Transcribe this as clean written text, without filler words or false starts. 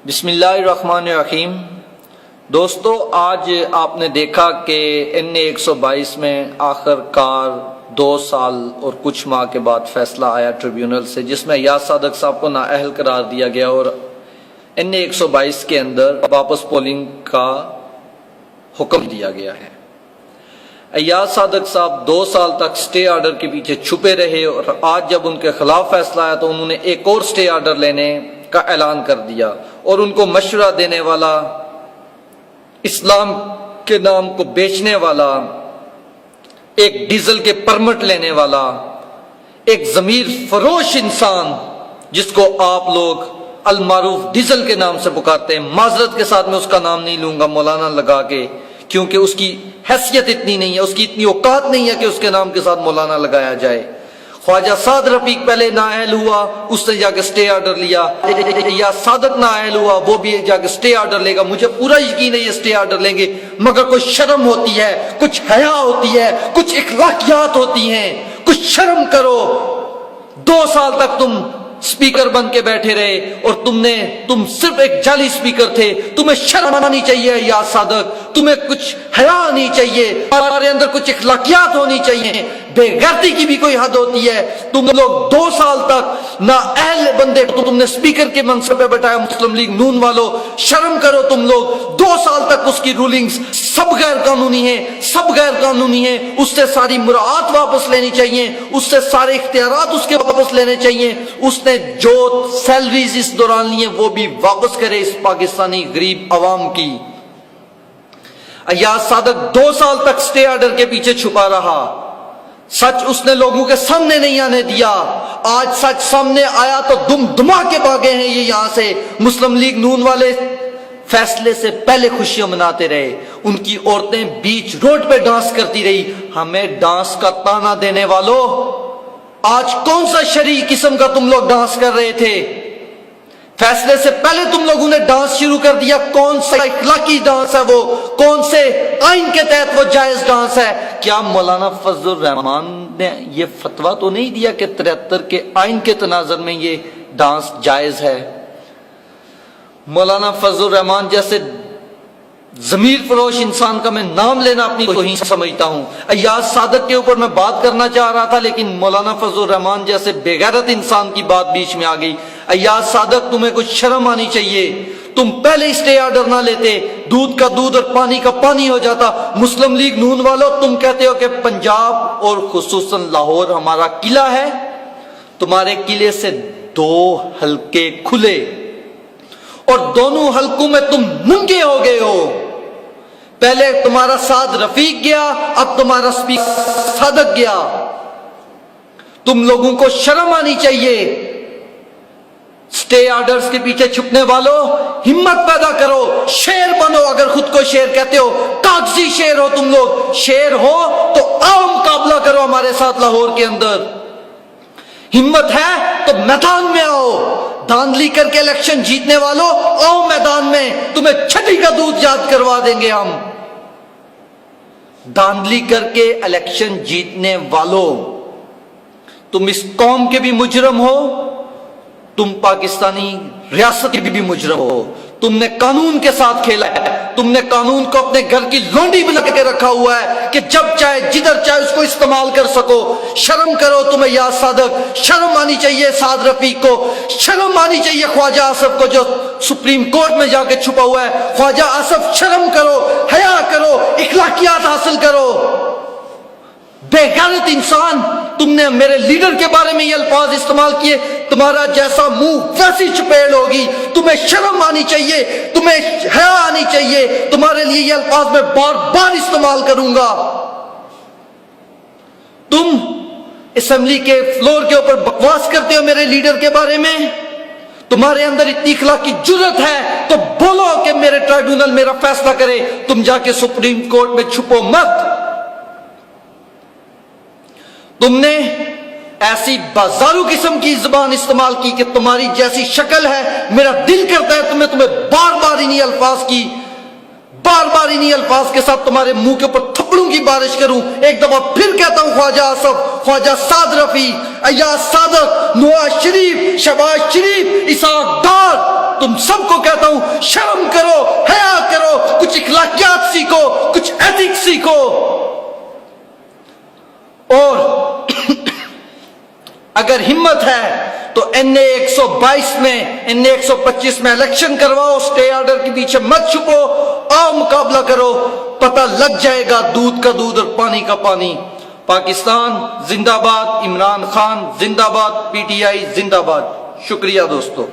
بسم اللہ الرحمن الرحیم۔ دوستو، آج آپ نے دیکھا کہ NA-122 میں آخر کار 2 سال اور کچھ ماہ کے بعد فیصلہ آیا ٹریبیونل سے، جس میں ایاز صادق صاحب کو نااہل قرار دیا گیا اور NA-122 کے اندر واپس پولنگ کا حکم دیا گیا ہے۔ ایاز صادق صاحب 2 سال تک سٹے آرڈر کے پیچھے چھپے رہے اور آج جب ان کے خلاف فیصلہ آیا تو انہوں نے ایک اور سٹے آرڈر لینے کا اعلان کر دیا، اور ان کو مشورہ دینے والا، اسلام کے نام کو بیچنے والا، ایک ڈیزل کے پرمٹ لینے والا، ایک ضمیر فروش انسان جس کو آپ لوگ المعروف ڈیزل کے نام سے پکارتے ہیں، معذرت کے ساتھ میں اس کا نام نہیں لوں گا مولانا لگا کے، کیونکہ اس کی حیثیت اتنی نہیں ہے، اس کی اتنی اوقات نہیں ہے کہ اس کے نام کے ساتھ مولانا لگایا جائے۔ خواجہ سعد رفیق پہلے نااہل ہوا، اس نے جا کے سٹے آرڈر لیا، یا صادق نااہل ہوا، وہ بھی جا کے سٹے آرڈر لے گا۔ مجھے پورا یقین ہے یہ سٹے آرڈر لیں گے، مگر کچھ شرم ہوتی ہے، کچھ حیا ہوتی ہے، کچھ اخلاقیات ہوتی ہیں، کچھ شرم کرو۔ 2 سال تک تم سپیکر بن کے بیٹھے رہے اور تم صرف ایک جعلی سپیکر تھے۔ تمہیں شرم آنی چاہیے یا صادق، تمہیں کچھ حیا آنی چاہیے، ہمارے اندر کچھ اخلاقیات ہونی چاہیے، بے غیرتی کی بھی کوئی حد ہوتی ہے۔ تم لوگ 2 سال تک نااہل بندے کو تم نے سپیکر کے منصب پہ بٹھایا، مسلم لیگ نون والوں، شرم کرو تم لوگ۔ 2 سال تک اس کی رولنگز سب غیر قانونی ہیں، سب غیر قانونی ہیں، اس سے ساری مراعات واپس لینی چاہیے، اس سے سارے اختیارات اس کے واپس لینے چاہیے، اس نے جو سیلریز اس دوران لی ہیں وہ بھی واپس کرے اس پاکستانی غریب عوام کی۔ ایاز صادق 2 سال تک سٹے آرڈر کے پیچھے چھپا رہا، سچ اس نے لوگوں کے سامنے نہیں آنے دیا۔ آج سچ سامنے آیا تو دم دما کے بھاگے ہیں یہ یہاں سے۔ مسلم لیگ نون والے فیصلے سے پہلے خوشیاں مناتے رہے، ان کی عورتیں بیچ روڈ پہ ڈانس کرتی رہی۔ ہمیں ڈانس کا تانا دینے والوں، آج کون سا شرعی قسم کا تم لوگ ڈانس کر رہے تھے؟ فیصلے سے پہلے تم لوگوں نے ڈانس شروع کر دیا۔ کون سا اخلاقی ڈانس ہے وہ؟ کون سے آئین کے تحت وہ جائز ڈانس ہے؟ کیا مولانا فضل الرحمان نے یہ فتویٰ تو نہیں دیا کہ 73 کے آئین کے تناظر میں یہ ڈانس جائز ہے؟ مولانا فضل الرحمان جیسے ضمیر فروش انسان کا میں نام لینا اپنی توہین سمجھتا ہوں۔ ایاز صادق کے اوپر میں بات کرنا چاہ رہا تھا، لیکن مولانا فضل الرحمان جیسے بے غیرت انسان کی بات بیچ میں آ گئی۔ ایاز صادق، تمہیں کچھ شرم آنی چاہیے، تم پہلے اسٹے آرڈر نہ لیتے، دودھ کا دودھ اور پانی کا پانی ہو جاتا۔ مسلم لیگ نون والوں، تم کہتے ہو کہ پنجاب اور خصوصاً لاہور ہمارا قلعہ ہے، تمہارے قلعے سے 2 حلقے کھلے اور دونوں حلقوں میں تم ننگے ہو گئے ہو۔ پہلے تمہارا سعد رفیق گیا، اب تمہارا سپیکر صادق گیا۔ تم لوگوں کو شرم آنی چاہیے۔ سٹے آرڈرز کے پیچھے چھپنے والوں، ہمت پیدا کرو، شیر بنو۔ اگر خود کو شیر کہتے ہو، کاغذی شیر ہو تم لوگ، شیر ہو تو آؤ مقابلہ کرو ہمارے ساتھ لاہور کے اندر۔ ہمت ہے تو میدان میں آؤ، دھاندلی کر کے الیکشن جیتنے والوں آؤ میدان میں، تمہیں چھٹی کا دودھ یاد کروا دیں گے ہم۔ دھاندلی کر کے الیکشن جیتنے والوں، تم اس قوم کے بھی مجرم ہو، تم پاکستانی ریاست کے بھی مجرم ہو۔ تم نے قانون کے ساتھ کھیلا ہے، تم نے قانون کو اپنے گھر کی لونڈی بنا کے رکھا ہوا ہے کہ جب چاہے جدھر چاہے اس کو استعمال کر سکو۔ شرم کرو تم ایاز صادق، شرم آنی چاہیے سعد رفیق کو، شرم آنی چاہیے خواجہ آصف کو جو سپریم کورٹ میں جا کے چھپا ہوا ہے۔ خواجہ آصف، شرم کرو، حیا کرو، اخلاقیات حاصل کرو۔ بے غیرت انسان، تم نے میرے لیڈر کے بارے میں یہ الفاظ استعمال کیے، تمہارا جیسا منہ ویسی چپیڑ ہوگی۔ تمہیں شرم آنی چاہیے، تمہیں حیا آنی چاہیے۔ تمہارے لیے یہ الفاظ میں بار بار استعمال کروں گا۔ تم اسمبلی کے فلور کے اوپر بکواس کرتے ہو میرے لیڈر کے بارے میں، تمہارے اندر اتنی اخلاقی جرت ہے تو بولو کہ میرے ٹرائیبیونل میرا فیصلہ کرے، تم جا کے سپریم کورٹ میں چھپو مت۔ تم نے ایسی بازارو قسم کی زبان استعمال کی کہ تمہاری جیسی شکل ہے، میرا دل کرتا ہے تمہیں بار بار انہی الفاظ کے ساتھ تمہارے منہ کے اوپر تھپڑوں کی بارش کروں۔ ایک دفعہ پھر کہتا ہوں، خواجہ آصف، خواجہ سعد رفیق، ایاز صادق، نواز شریف، شہباز شریف، اسحاق ڈار، تم سب کو کہتا ہوں ہوں، شرم کرو، حیا کرو، کچھ اخلاقیات سیکھو، کچھ ایتھکس سیکھو. اور اگر ہمت ہے تو این اے 122 میں، این اے 125 میں الیکشن کرواؤ، اسٹے آرڈر کے پیچھے مت چھپو، آؤ مقابلہ کرو، پتہ لگ جائے گا دودھ کا دودھ اور پانی کا پانی. پاکستان زندہ باد، عمران خان زندہ باد، پی ٹی آئی زندہ باد. شکریہ دوستو.